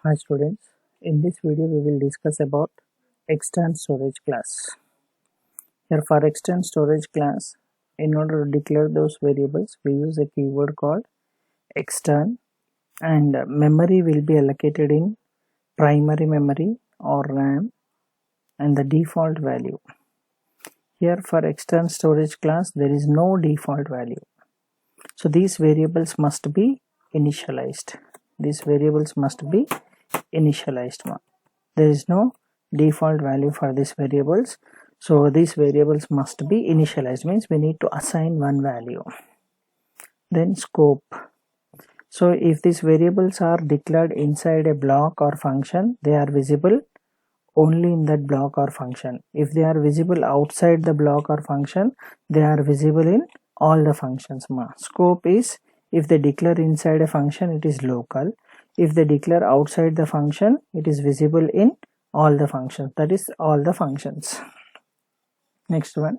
Hi students, in this video we will discuss about extern storage class. Here for extern storage class, in order to declare those variables, we use a keyword called extern, and memory will be allocated in primary memory or RAM and the default value. Here for extern storage class, there is no default value. So these variables must be initialized. These variables must be initialized. There is no default value for these variables, so these variables must be initialized, means we need to assign one value. Then scope. So if these variables are declared inside a block or function, they are visible only in that block or function. If they are visible outside the block or function, they are visible in all the functions. Scope is, if they declare inside a function, it is local. If they declare outside the function, it is visible in all the functions, that is all the functions. Next one,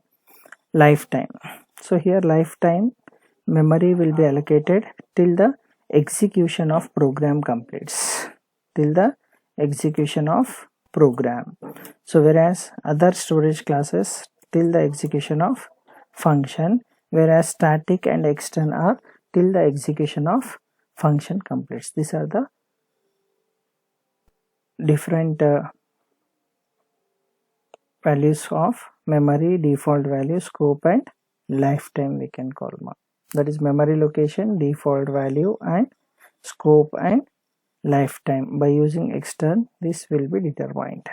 lifetime. So here lifetime memory will be allocated till the execution of program completes, till the execution of program. So whereas other storage classes till the execution of function, whereas static and extern are till the execution of function completes. These are the different values of memory, default value, scope and lifetime we can call. That is memory location, default value and scope and lifetime. By using extern, this will be determined.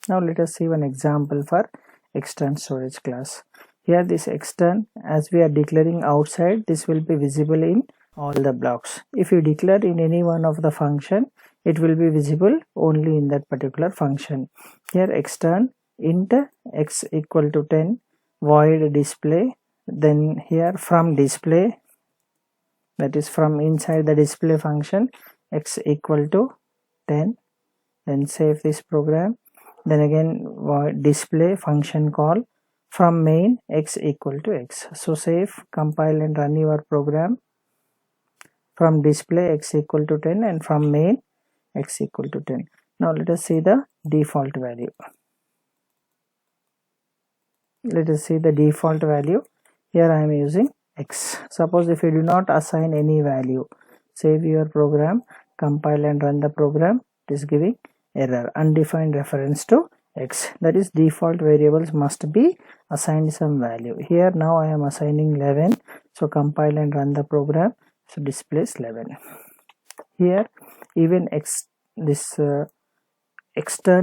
Now let us see one example for extern storage class. Here this extern, as we are declaring outside, this will be visible in all the blocks. If you declare in any one of the function, it will be visible only in that particular function. Here extern int x equal to 10 void display, then here from display, that is from inside the display function, x equal to 10, then save this program. Then again void display function call from main x equal to x. So save, compile and run your program. From display x equal to 10 and from main x equal to 10. Now let us see the default value. Let us see the default value. Here I am using x. Suppose if you do not assign any value, save your program, compile and run the program, it is giving error, undefined reference to x. That is, default variables must be assigned some value. Here now I am assigning 11, so compile and run the program, so displays 11. Here even extern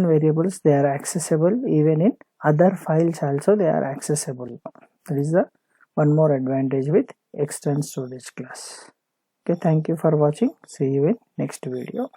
variables, they are accessible even in other files also, they are accessible. That is the one more advantage with extern storage class. Okay, thank you for watching. See you in next video.